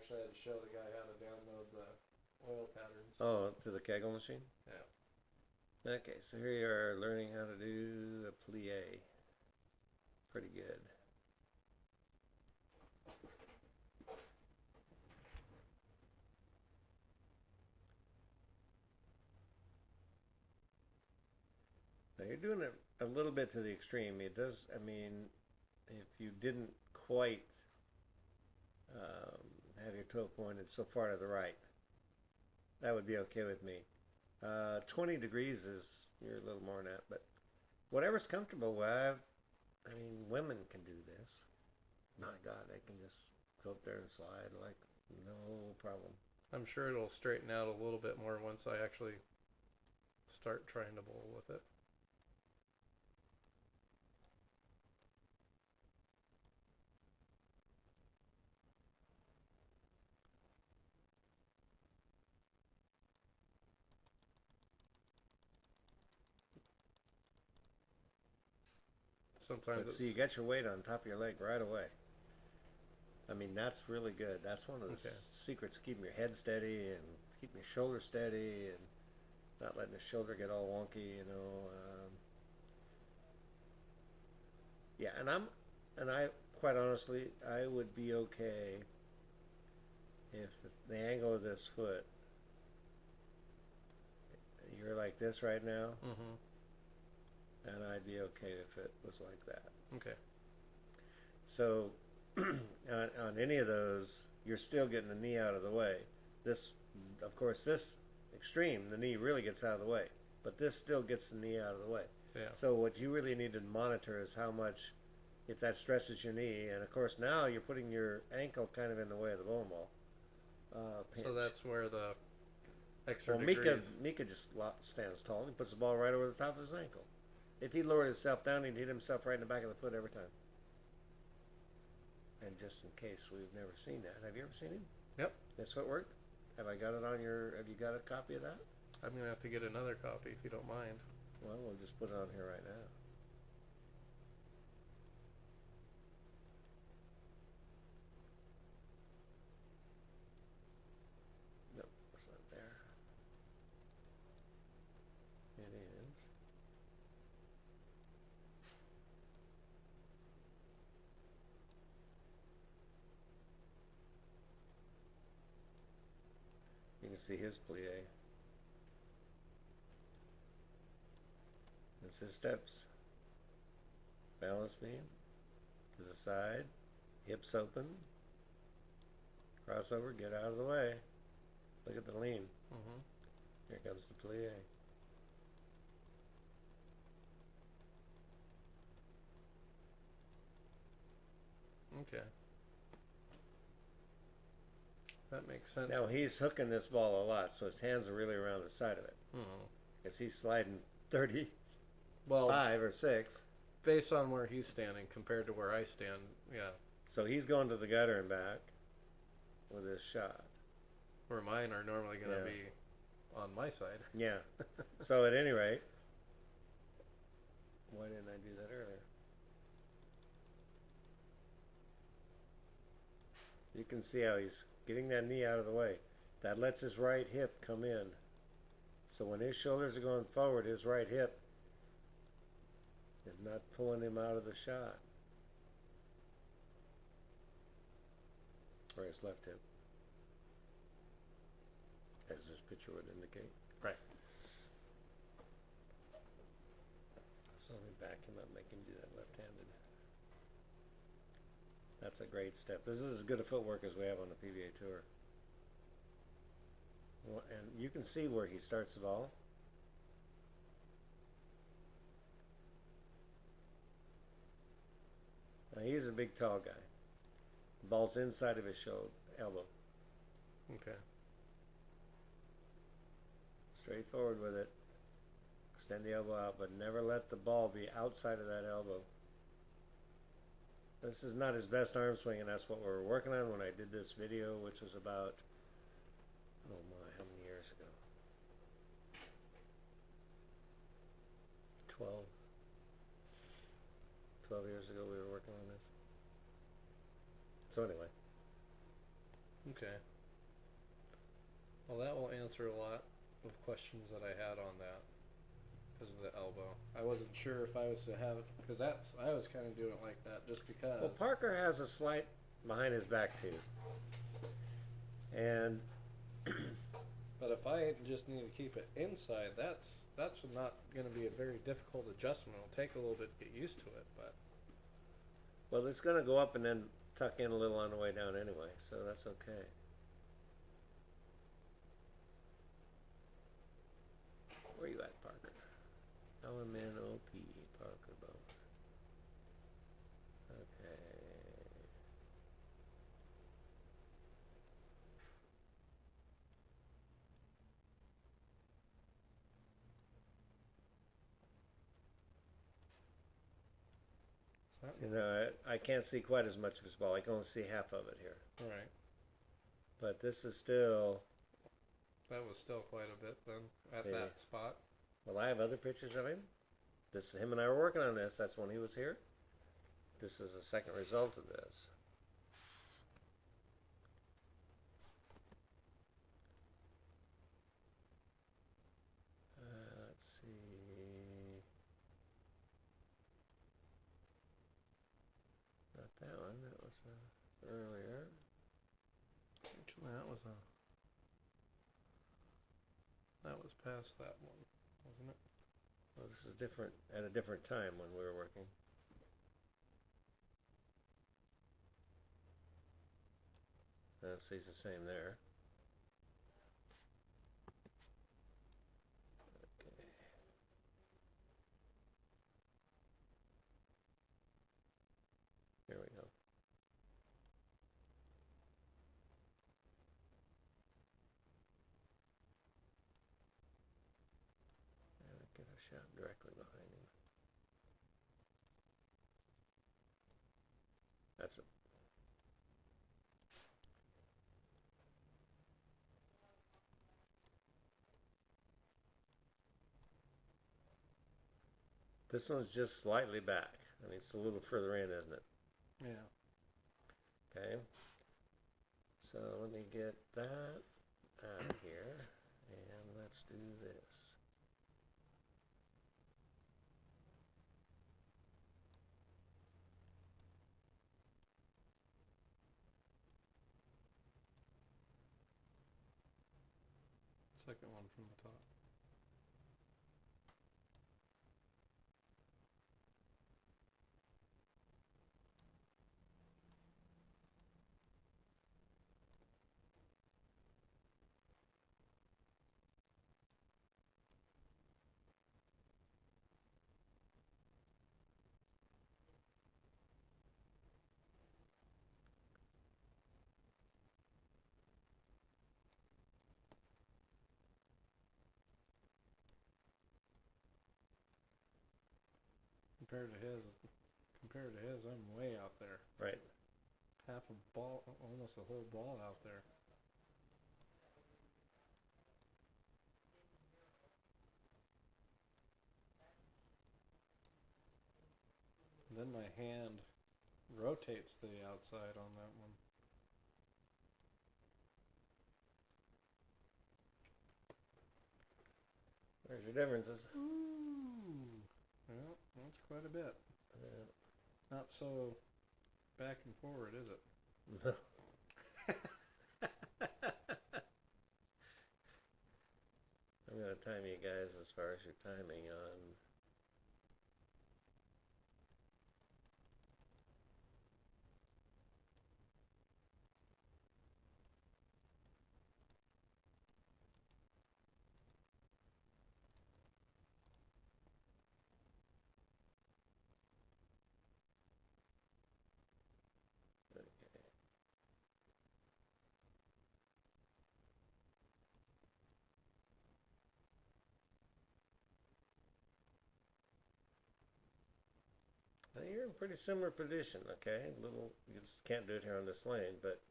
actually had to show the guy how to download the oil patterns. Oh, to the Kegel machine? Yeah. Okay, so here you are learning how to do a plie. Pretty good. Now you're doing it a little bit to the extreme. It does, I mean, if you didn't quite have your toe pointed so far to the right, that would be okay with me. 20 degrees is, you're a little more than that, but whatever's comfortable. I mean, women can do this. My God, they can just go up there and slide like no problem. I'm sure it'll straighten out a little bit more once I actually start trying to bowl with it. Sometimes But see, you got your weight on top of your leg right away. I mean, that's really good. That's one of the secrets of keeping your head steady and keeping your shoulder steady and not letting the shoulder get all wonky, you know. Yeah, and I, quite honestly, I would be okay if the angle of this foot, you're like this right now, and I'd be okay if it was like that. Okay. So on any of those, you're still getting the knee out of the way. This, of course, this extreme, the knee really gets out of the way, but this still gets the knee out of the way. Yeah. So what you really need to monitor is how much, if that stresses your knee, and of course now you're putting your ankle kind of in the way of the bowling ball. Pinch. So that's where the extra Well, degrees. Mika just stands tall. He puts the ball right over the top of his ankle. If he lowered himself down, he'd hit himself right in the back of the foot every time. And just in case, we've never seen that. Have you ever seen him? Yep. This footwork? Have I got it on your? Have you got a copy of that? I'm gonna have to get another copy if you don't mind. Well, we'll just put it on here right now. Nope, it's not there. It is. You can see his plie. That's his steps. Balance beam to the side, hips open, crossover, get out of the way. Look at the lean. Here comes the plie. Okay. That makes sense. Now he's hooking this ball a lot, so his hands are really around the side of it. Because he's sliding 35 or 6. Based on where he's standing compared to where I stand, yeah. So he's going to the gutter and back with his shot. Where mine are normally going to be on my side. Yeah. So at any rate, why didn't I do that earlier? You can see how he's getting that knee out of the way. That lets his right hip come in. So when his shoulders are going forward, his right hip is not pulling him out of the shot. Or his left hip, as this picture would indicate. Right. So let me back him up, make him do that left-handed. That's a great step. This is as good a footwork as we have on the PBA Tour. Well, and you can see where he starts the ball. Now he's a big, tall guy. The ball's inside of his shoulder, elbow. Okay. Straight forward with it. Extend the elbow out, but never let the ball be outside of that elbow. This is not his best arm swing, and that's what we were working on when I did this video, which was about, oh my, how many years ago? 12 years ago we were working on this. So anyway. Okay. Well, that will answer a lot of questions that I had on that because of the elbow. I wasn't sure if I was to have it because I was kind of doing it like that just because. Well, Parker has a slight behind his back too, and But if I just need to keep it inside, that's not going to be a very difficult adjustment. It'll take a little bit to get used to it, but well, it's going to go up and then tuck in a little on the way down anyway, so that's okay. Where you at, Parker? LMNOP, Parker Boat. Okay. You know, I can't see quite as much of his ball. I can only see half of it here. right. But this is still, That was still quite a bit then at See. that spot. well, I have other pictures of him. This, him and I were working on this. That's when he was here. This is a second result of this. Let's see. Not that one. That was earlier. Actually, that was past that one, wasn't it? Well, this is different at a different time when we were working. Stays the same there. Okay. Here we go. And get a shot directly behind him. That's it. This one's just slightly back. I mean, it's a little further in, isn't it? Yeah. Okay. So let me get that out of here, and let's do this. Second one from the top. Compared to his, I'm way out there. Right. Half a ball, almost a whole ball out there. And then my hand rotates to the outside on that one. There's your differences. Ooh. Well, that's quite a bit. Not so back and forward, is it? No. I'm going to time you guys as far as your timing on. Now you're in pretty similar position, okay? Little, you just can't do it here on this lane, but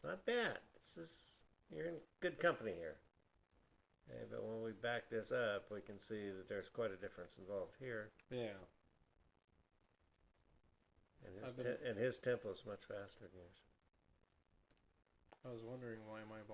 not bad. You're in good company here. Okay, but when we back this up, we can see that there's quite a difference involved here. Yeah. And his tempo is much faster than yours. I was wondering why my